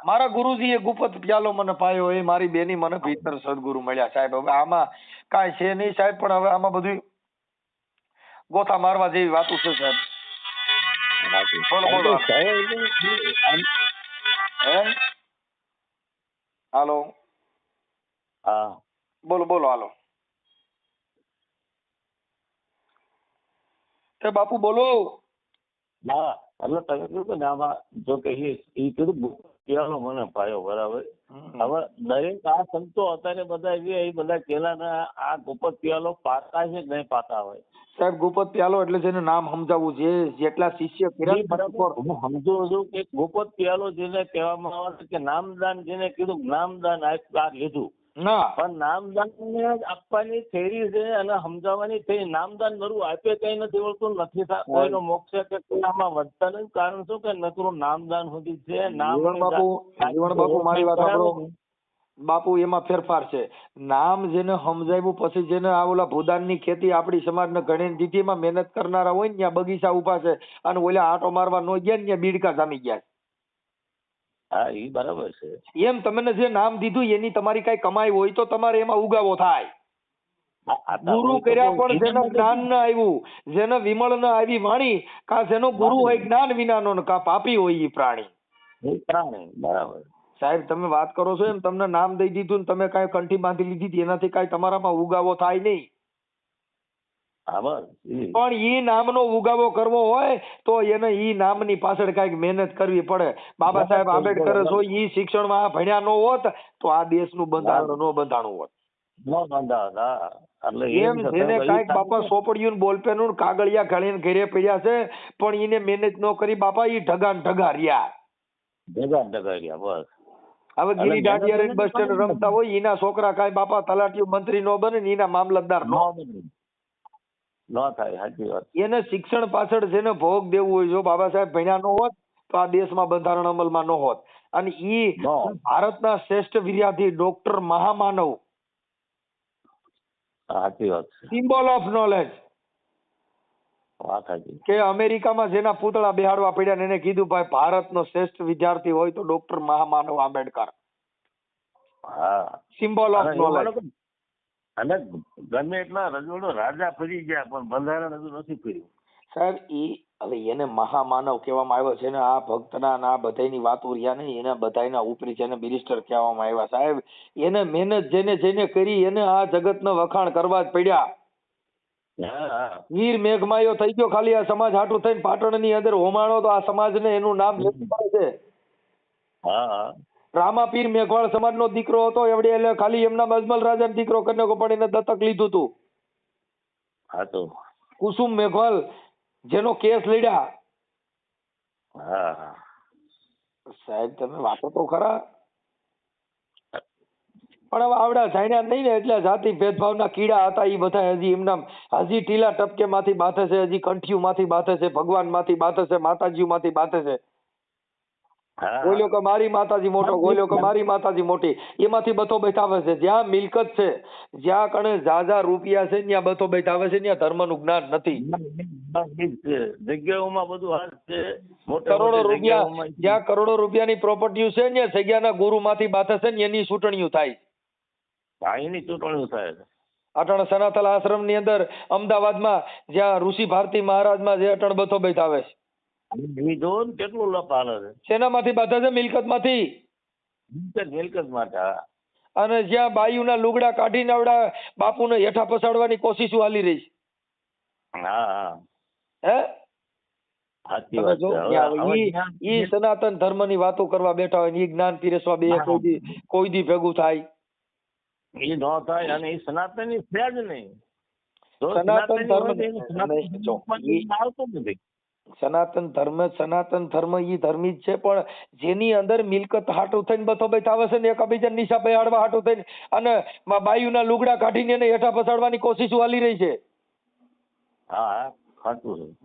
મારા ગુરુજીએ ગુપ્ત પ્યાલો મને પાયો, એ મારી બેની મને ભીતર સદગુરુ મળ્યા. સાહેબ હવે આમાં કાંઈ છે નહીં સાહેબ, પણ હવે આમાં બધું ગોથા મારવા જેવી વાતો છે સાહેબ. બોલો હાલો. હા બોલો હાલો. તે બાપુ બોલો. ના એટલે તમે કીધું ને આમાં જો કે એ કીધું પ્યાલો મને પાયો, બરાબર. હવે દરેક આ સંતો અત્યારે બધા એ બધા પેલાના આ ગોપત પ્યાલો પાતા છે કે નહીં પાતા હોય? સાહેબ ગોપત પ્યાલો એટલે જેને નામ સમજાવવું, જે જેટલા શિષ્ય કર્યા હું સમજુ છું કે ગોપત પ્યાલો જેને કહેવામાં આવે છે કે નામદાન, જેને કીધું નામદાન આ લીધું, ના પણ નામદાન આપવાની થેરી છે અને સમજાવવાની થઈ. નામદાન નરું આપે કઈ નથી વળતું, નથી કોઈનો મોક્ષ કે કોઈ આમાં વધતા નથી. કારણ શું કે નકરું નામદાન સુધી છે. જીવન બાપુ મારી વાત સાંભળો બાપુ, એમાં ફેરફાર છે. નામ જેને સમજાવ્યું પછી જેને આ ઓલા ભૂદાનની ખેતી આપણી સમાજને ઘણી દીધી, એમાં મહેનત કરનારા હોય ને ત્યાં બગીચા ઉભા છે અને ઓલા આટો મારવા નો ગયા ને ત્યાં બીડકા જામી ગયા. હા એ બરાબર છે. એમ તમને જે નામ દીધું એની તમારી કઈ કમાઈ હોય તો તમારે એમાં ઉગાવો થાય. ગુરુ કર્યા પણ જેને જ્ઞાન ન આવ્યું, જેને વિમળ ન આવી વાણી, કા જેનો ગુરુ હોય જ્ઞાન વિનાનો, કા પાપી હોય એ પ્રાણી. બરાબર સાહેબ તમે વાત કરો છો એમ તમને નામ દઈ દીધું ને તમે કઈ કંઠી બાંધી લીધી, એનાથી કઈ તમારામાં ઉગાવો થાય નહીં. પણ ઈ નામનો ઉગાવો કરવો હોય તો એને ઈ નામની પાછળ કઈક મહેનત કરવી પડે. બાબા સાહેબ આંબેડકર જો ઈ શિક્ષણમાં ભણ્યા ન હોત તો આ દેશનું બંધારણ ન બંધાણું હોત. એમ જેને કઈક બાપા સોપડિયું બોલપેન કાગળિયા ઘણીને ઘરે પડ્યા છે પણ એને મહેનત ન કરી બાપા, ઈ ઢગા ઢગા રહ્યા. બસ હવે ગીરી દાંડિયા રહીને બસ સ્ટેન્ડ રમતા હોય એના છોકરા કઈ બાપા તલાટીઓ મંત્રી નો બને ને એના મામલતદાર ન થાય. સાચી વાત. એને શિક્ષણ પાછળ જેને ભોગ દેવું હોય, જો બાબા સાહેબ ભણ્યા ન હોત તો આ દેશમાં બંધારણ અમલમાં ન હોત. અને ઈ ભારતના શ્રેષ્ઠ વિદ્યાર્થી, ડોક્ટર, મહામાનવ, સાચી વાત, સિમ્બોલ ઓફ નોલેજ. વાત સાચી. કે અમેરિકામાં જેના પૂતળા બેહાડવા પડ્યા ને એને કીધું ભાઈ ભારતનો શ્રેષ્ઠ વિદ્યાર્થી હોય તો ડોક્ટર મહામાનવ આંબેડકર. હા, સિમ્બોલ ઓફ નોલેજ. અને ગમે એટલા રજવાડો રાજા ફરી ગયા પણ બંધારણ હજુ નથી કર્યું. સાહેબ ઈ હવે એને મહામાનવ કહેવામાં આવ્યો છે ને આ ભક્તના ના બધાની વાતો રહ્યા ને એના બધાના ઉપરી છે ને બેરિસ્ટર કહેવામાં આવ્યા. સાહેબ એને મહેનત જેને કરી એને આ જગતના વખાણ કરવા જ પડ્યા. વીર મેઘમાયો થઈ ગયો ખાલી આ સમાજ હાટું થઈને પાટણની અંદર હોમાણો તો આ સમાજને એનું નામ લેવું પડે છે. રામાપીર મેઘવાળ સમાજનો દીકરો હતો એવડે એટલે ખાલી એમના અજમલ રાજાનો દીકરો કન્યા પણ એને દત્તક લીધું હતું. હા તો કુસુમ મેઘવાલ જેનો કેસ લડ્યા. સાહેબ તમે વાતો તો ખરા. પણ હવે આવડા જાણ્યા નહીં ને એટલે જાતિ ભેદભાવના કીડા હતા એ બધા હજી એમના હજી ટીલા ટપકે માંથી બાથે છે, હજી કંઠિયું માંથી બાથે છે, ભગવાન માંથી બાથે છે, માતાજી માંથી બાથે છે. બોલ્યો કે મારી માતાજી મોટો, બોલ્યો કે મારી માતાજી મોટી, એમાંથી બતો બેઠાવે છે. જ્યાં મિલકત છે, જ્યાં કણે ઝાઝા રૂપિયા છે ત્યાં બતો બેઠાવે છે, ત્યાં ધર્મનું જ્ઞાન નથી. જગ્યાઓમાં બધું હાલ છે, કરોડો રૂપિયા જ્યાં કરોડો રૂપિયાની પ્રોપર્ટી છે ને જગ્યાના ગુરુ માંથી બાથે છે ને એની ચૂંટણીઓ થાય. એની ચૂંટણીઓ થાય છે. અટણ સનાતન આશ્રમ ની અંદર અમદાવાદમાં જ્યાં ઋષિ ભારતી મહારાજમાં જે અટણ બતો બેઠાવે છે. કેટલું લપ હાલે છે. શેનામાંથી બાધા છે? મિલકત માંથી. મિલકત માટે. અને જ્યાં બાયુના લુગડા કાઢીને આવડા બાપુને હેઠા પસાડવાની કોશિશો હાલી રહી છે. ઈ સનાતન ધર્મ ની વાતો કરવા બેઠા હોય ઈ જ્ઞાન પીરસવા બે કોઈ દી ભેગું થાય એ ન થાય. અને એ સનાતન ની છે જ નહીં. સનાતન ધર્મ આવતો નથી. સનાતન ધર્મ ઈ ધર્મી જ છે પણ જેની અંદર મિલકત હાટું થઈને બતો બેઠાવે છે ને એકબીજા નિશા બેહાડવા હાટું થઈને અને બાયુના લુગડા કાઢીને એને હેઠા પસાડવાની કોશિશો હાલી રહી છે.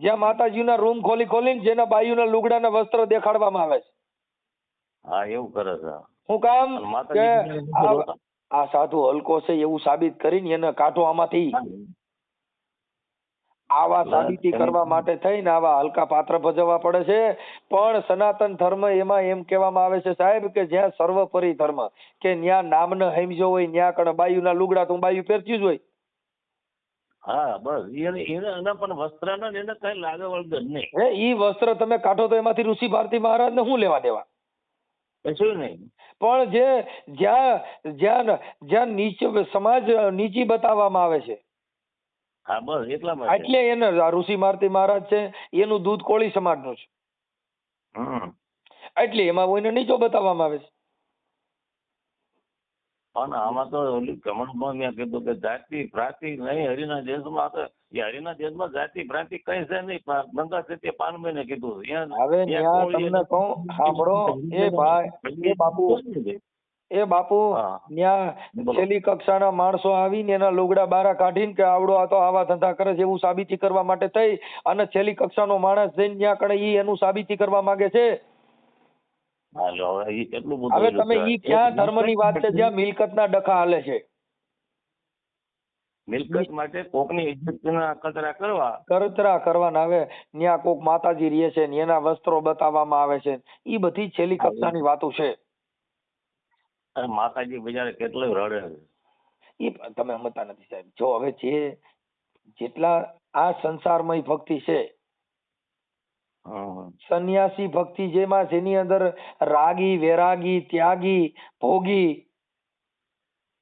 જ્યાં માતાજીના રૂમ ખોલીને જેના બાયુના લુગડાના વસ્ત્ર દેખાડવામાં આવે છે. એવું કરે છે. હું કામ કે આ સાધુ હલકો છે એવું સાબિત કરીને એને કાઢો આમાંથી. આવા સાબિતી કરવા માટે થઈને આવા હલકા પાત્ર ભજવવા પડે છે. પણ સનાતન ધર્મ એમાં એમ કહેવામાં આવે છે સાહેબ કે જ્યાં સર્વોપરી ધર્મ કે ન્યા નામને સમજો હોય ન્યા કણ બાયુના લુગડા તો બાયુ પહેરતી જ હોય. બસ એને પણ વસ્ત્ર એને કઈ લાગે વળગે નહીં. ઈ વસ્ત્ર તમે કાઢો તો એમાંથી ઋષિ ભારતી મહારાજ ને શું લેવા દેવા? કશું નહીં. પણ જ્યાં નીચે સમાજ નીચી બતાવવામાં આવે છે બસ એટલા માટે એટલે એને ઋષિ ભારતી મહારાજ છે એનું દૂધ કોળી સમાજનું છે. એટલે એમાં કોઈને નીચો બતાવવામાં આવે છે. અને આમાં તો ઓલી કમળમાં મેં કીધું કે જાતિ ભ્રાતિ નહીં હરિના દેશમાં તો એ હરિના દેશમાં જાતિ ભ્રાતિ કઈ છે નહીં. ગંગા સત્ય પાનભાઈને કીધું હવે ત્યાં તમને કહું સાંભળો એ ભાઈ એ બાપુ ત્યાં છેલ્લી કક્ષાના માણસો આવીને એના લુગડા બારા કાઢીને કે આવડો આ તો આવા ધંધા કરે છે એવું સાબિતી કરવા માટે થઈ અને છેલ્લી કક્ષાનો માણસ જઈને ત્યાં કણે ઈ એનું સાબિતી કરવા માંગે છે. હવે તમે ઈ ક્યાં ધર્મની વાત છે જ્યાં મિલકતના ડખા હાલે છે? મિલકત માટે કોકની ઇજ્જતના કતરા કરવાના. હવે ત્યાં કોક માતાજી રહે છે ને એના વસ્ત્રો બતાવવામાં આવે છે. ઈ બધી છેલ્લી કક્ષાની વાતો છે. માતાજી બિચારા કેટલું રડે છે. ઈ તમે સમજતા નથી સાહેબ. જો હવે જેટલા આ સંસારમય ભક્તિ છે, સંન્યાસી ભક્તિ જેની અંદર રાગી, વૈરાગી, ત્યાગી, ભોગી,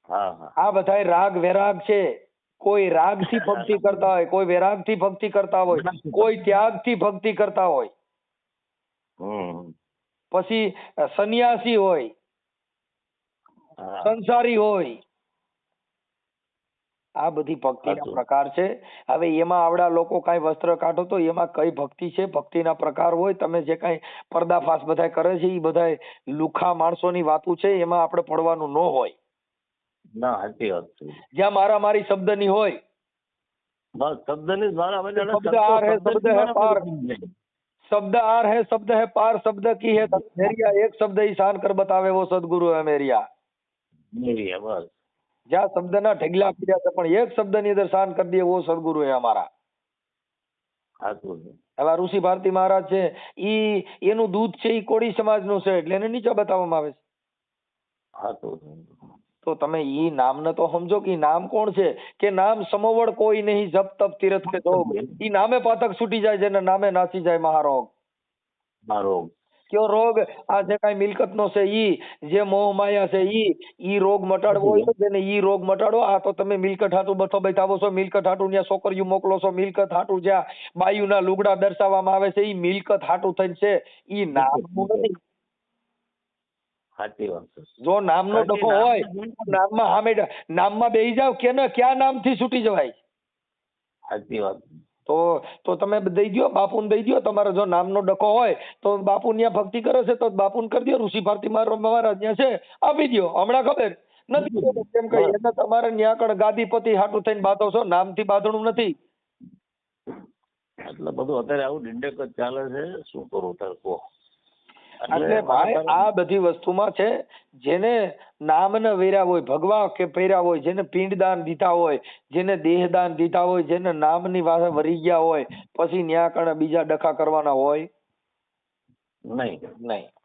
આ બધા રાગ વૈરાગ છે. કોઈ રાગ થી ભક્તિ કરતા હોય, કોઈ વૈરાગ થી ભક્તિ કરતા હોય, કોઈ ત્યાગ થી ભક્તિ કરતા હોય, પછી સંન્યાસી હોય, સંસારી હોય. આ બધી ભક્તિના પ્રકાર છે. હવે એમાં આવડા લોકો કઈ વસ્ત્ર કાઢો તો એમાં કઈ ભક્તિ છે? ભક્તિના પ્રકાર હોય. તમે જે કઈ પર્દાફાશ બધા કરે છે એ બધા લુખા માણસોની વાતો છે. એમાં આપણે પડવાનું ન હોય. જ્યાં મારામારી શબ્દની હોય, शब्द आर है शब्द है पार शब्द की है मेरिया एक शब्द ही शान कर बतावे वो सदगुरु है मेरिया. बस જ્યાં શબ્દના ઢગલા પીડ્યા છે પણ એક શબ્દ ની અંદર શાન કરી દે वो સદગુરુ है અમારા. હવે ઋષિ ભારતી મહારાજ છે ઈ એનું દૂધ છે ઈ કોળી સમાજનું છે એટલે એને નીચે બતાવવામાં આવે છે. તો તમે ઈ નામને તો સમજો કે નામ કોણ છે કે નામ સમોવડ કોઈ નહીં જપ તપ તીરથ કે જોગ. ઈ નામે પાતક છૂટી જાય જેને નામે નાસી જાય મહારોગ. કયો રોગ? આ જે કઈ મિલકત નો છે ઈ જે મોહ માયા છે ઈ રોગ મટાડવો હોય છે ને ઈ રોગ મટાડો. આ તો તમે મિલકત હાટું બથો બેઠાવો છો, મિલકત હાટું ત્યાં છોકરીઓ મોકલો છો, મિલકત હાટું જ્યાં બાયુના લુગડા દર્શાવવામાં આવે છે ઈ મિલકત હાટું થઈને છે. ઈ નામનું નથી. જો નામનો ડખો હોય નામમાં બેહી જાવ કે ને ક્યાં નામથી છૂટી જવાય. સાચી વાત. તો તમે દઈ દો, બાપુને દઈ દો. તમારે જો નામનો ડખો હોય તો બાપુ ત્યાં ભક્તિ કરે છે તો બાપુને કરી દો. ઋષિ ભારતી મહારાજ ત્યાં છે આપી દો. હમણાં ખબર નથી કેમ કઈ એને તમારે ત્યાં કણ ગાદીપતિ હાટું થઈને બાંધો છો, નામથી બાંધણું નથી. એટલે બધું અત્યારે આવું ડિંડક જ ચાલે છે. શું કરું તાર? એટલે ભાઈ આ બધી વસ્તુમાં છે જેને નામને વેર્યા હોય, ભગવા કે પહેર્યા હોય, જેને પિંડદાન દીધા હોય, જેને દેહદાન દીધા હોય, જેને નામની વાસે વરી ગયા હોય, પછી ન્યા કણે બીજા ડખા કરવાના હોય નહીં.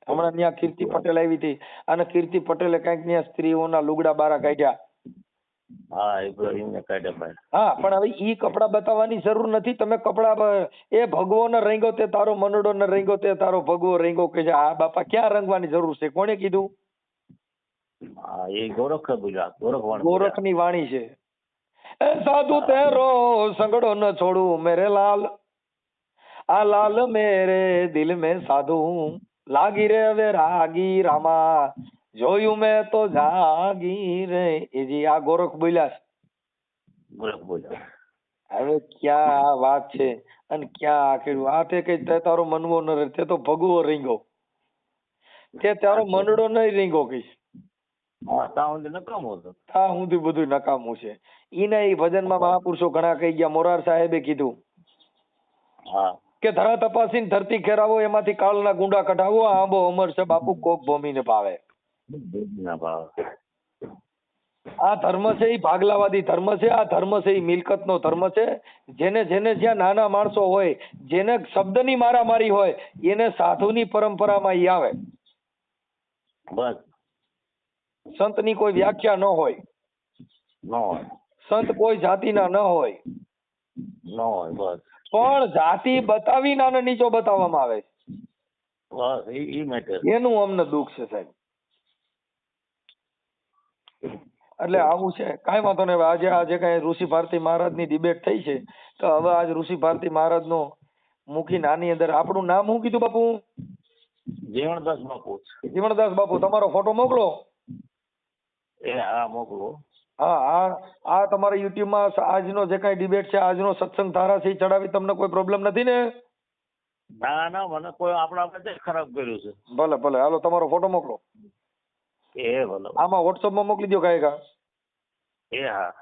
હમણાં ત્યાં કીર્તિ પટેલ આવી હતી અને કીર્તિ પટેલે કઈક ત્યાં સ્ત્રીઓના લુગડા બારા કાઢ્યા. હા પણ હવે ઈ કપડા બતાવવાની જરૂર નથી. તમે કપડા એ ભગવો ને રંગો તે તારો મનડો ને રંગો તે તારો ભગવો રંગો કે છે. આ બાપા ક્યાં રંગવાની જરૂર છે? કોણે કીધું? ગોરખ ની વાણી છે. એ સાધુ તેરો સંગડો ન છોડું મેરે લાલ, આ લાલ મેરે દિલ में સાધુ લાગી રે હવે રાગી રામા, જોયું મેં તો જાગી રે. એ જી આ ગોરખ બોલ્યા છે. હવે ક્યાં આ વાત છે અને ક્યાં આ કર્યું? આ તે કઈ તે તારો મનવો ન રહે, તે તો ભગવો રીંગો, તે તારો મનડો નહીં રીંગો કઈશ. હા હું બધું નકામું છે. ઈને એ ભજનમાં મહાપુરુષો ઘણા કહી ગયા. મોરાર સાહેબે કીધું કે ધરા તપાસીને ધરતી ખેરાવો, એમાંથી કાળના ગુંડા કઢાવો, આંબો અમર છે બાપુ કોક ભૂમિને પાવે. આ ધર્મ છે એ ભાગલાવાદી ધર્મ છે. આ ધર્મ છે એ મિલકત નો ધર્મ છે. જેને જ્યાં નાના માણસો હોય, જેને શબ્દની મારામારી હોય, એને સાધુની પરંપરામાં ઈ આવે. સંતની કોઈ વ્યાખ્યા ન હોય, સંત કોઈ જાતિના ન હોય, પણ જાતિ બતાવી નાને નીચો બતાવવામાં આવે. એનું અમને દુઃખ છે સાહેબ. એટલે આવું છે. કાંઈ વાંધો નહીં. આજે કઈ ઋષિ ભારતી મહારાજ ની ડિબેટ થઈ છે તો હવે આજ ઋષિ ભારતી મહારાજ નો મૂકીને આની અંદર આપણું નામ શું કીધું બાપુ? જીવણદાસ બાપુ. જીવણદાસ બાપુ તમારો ફોટો મોકલો. એ હા મોકલો. હા આ તમારા યુટ્યુબમાં આજનો જે કાંઈ ડિબેટ છે, આજનો સત્સંગ ધારાસી ચડાવી તમને કોઈ પ્રોબ્લેમ નથી ને? ના ના મને કોઈ આપણા બધે ખરાબ કર્યું છે. ભલે ભલે હાલો તમારો ફોટો મોકલો. એ ભલે. આમાં વોટ્સઅપમાં મોકલી દો કાંઈ. એ હા.